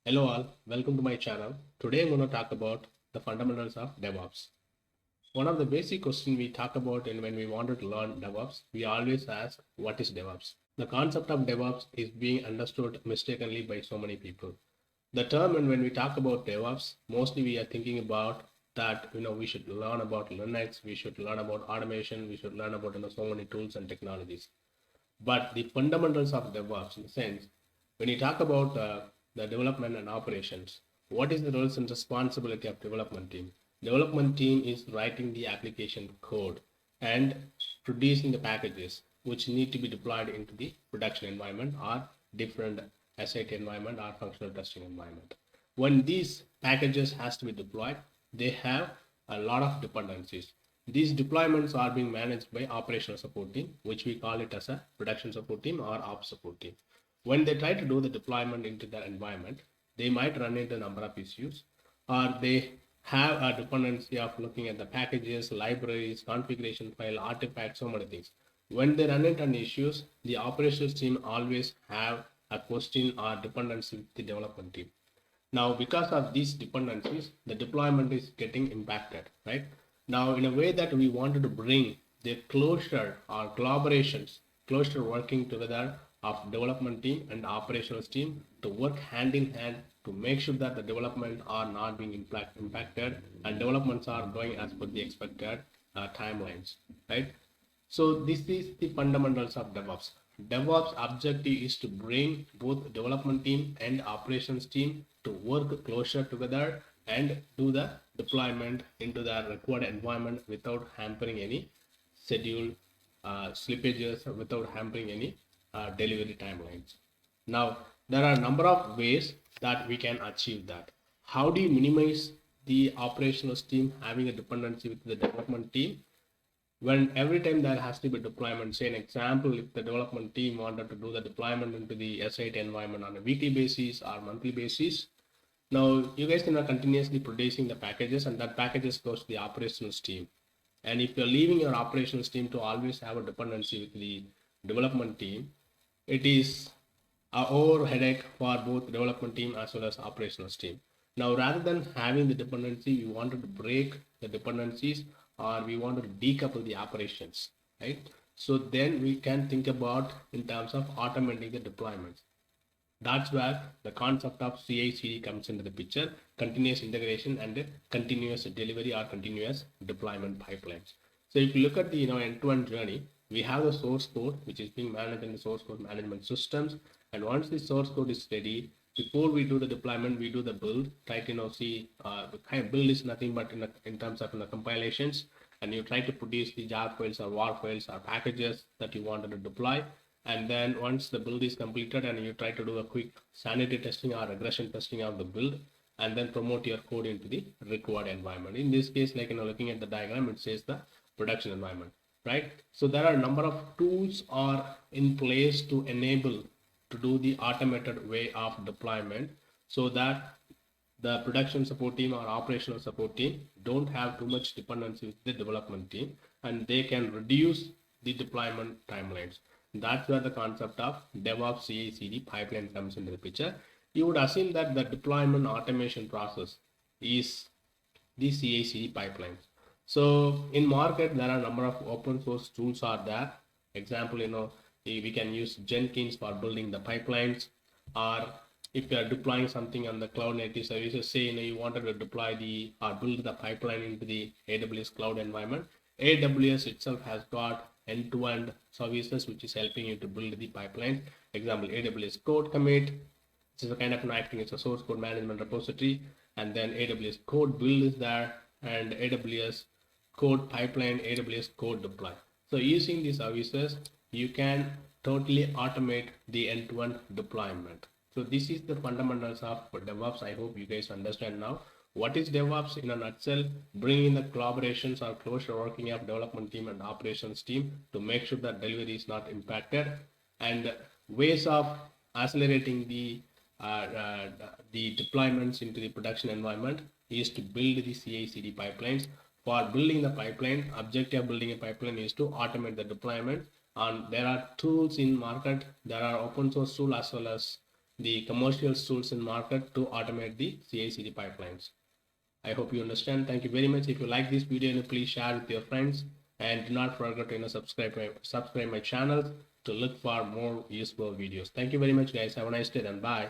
Hello all, welcome to my channel. Today I'm going to talk about the fundamentals of DevOps. One of the basic questions we talk about and when we wanted to learn DevOps, we always ask what is DevOps? The concept of DevOps is being understood mistakenly by so many people. The term and when we talk about DevOps, mostly we are thinking about that we should learn about Linux, we should learn about automation, we should learn about so many tools and technologies. But the fundamentals of DevOps, in the sense, when you talk about the development and operations, what is the roles and responsibility of development team? Development team is writing the application code and producing the packages which need to be deployed into the production environment or different SIT environment or functional testing environment. When these packages has to be deployed, they have a lot of dependencies. These deployments are being managed by operational support team, which we call it as a production support team or ops support team. When they try to do the deployment into their environment, they might run into a number of issues, or they have a dependency of looking at the packages, libraries, configuration file, artifacts, so many things. When they run into issues, the operations team always have a question or dependency with the development team. Now, because of these dependencies, the deployment is getting impacted, right? Now, in a way that we wanted to bring the closure or collaborations, closure working together of development team and operations team to work hand in hand to make sure that the development are not being impacted and developments are going as per the expected timelines, right? So this is the fundamentals of DevOps. DevOps objective is to bring both development team and operations team to work closer together and do the deployment into the required environment without hampering any schedule slippages, without hampering any delivery timelines. Now, there are a number of ways that we can achieve that. How do you minimize the operational team having a dependency with the development team? When every time there has to be deployment, say an example, if the development team wanted to do the deployment into the S8 environment on a weekly basis or monthly basis, now you guys are continuously producing the packages and that packages goes to the operations team. And if you're leaving your operations team to always have a dependency with the development team, it is a over headache for both development team as well as operational team. Now, rather than having the dependency, we wanted to break the dependencies or we want to decouple the operations, right? So then we can think about in terms of automating the deployments. That's where the concept of CI/CD comes into the picture, continuous integration and continuous delivery or continuous deployment pipelines. So if you look at the end-to-end journey, we have the source code which is being managed in the source code management systems. And once the source code is ready, before we do the deployment, we do the build. Try to see the kind of build is nothing but in terms of compilations, and you try to produce the jar files or war files or packages that you wanted to deploy. And then once the build is completed and you try to do a quick sanity testing or regression testing of the build and then promote your code into the required environment. In this case, like looking at the diagram, it says the production environment, right? So there are a number of tools are in place to enable to do the automated way of deployment so that the production support team or operational support team don't have too much dependency with the development team and they can reduce the deployment timelines. That's where the concept of DevOps CI/CD pipeline comes into the picture. You would assume that the deployment automation process is the CI/CD pipelines. So in market, there are a number of open source tools are there. Example, we can use Jenkins for building the pipelines, or if you are deploying something on the cloud native services, say you wanted to deploy the or build the pipeline into the AWS cloud environment. AWS itself has got end-to-end services which is helping you to build the pipeline. Example, AWS code commit, which is a kind of acting as a source code management repository, and then AWS code build is there, and AWS code pipeline, AWS code deploy. So using these services, you can totally automate the end-to-end deployment. So this is the fundamentals of DevOps. I hope you guys understand now. What is DevOps in a nutshell? Bringing the collaborations or closer working of development team and operations team to make sure that delivery is not impacted, and ways of accelerating the deployments into the production environment is to build the CI/CD pipelines. For building the pipeline, objective of building a pipeline is to automate the deployment. And there are tools in market. There are open source tools as well as the commercial tools in market to automate the CI/CD pipelines. I hope you understand. Thank you very much. If you like this video, please share with your friends, and do not forget to subscribe my channel to look for more useful videos. Thank you very much, guys. Have a nice day and bye.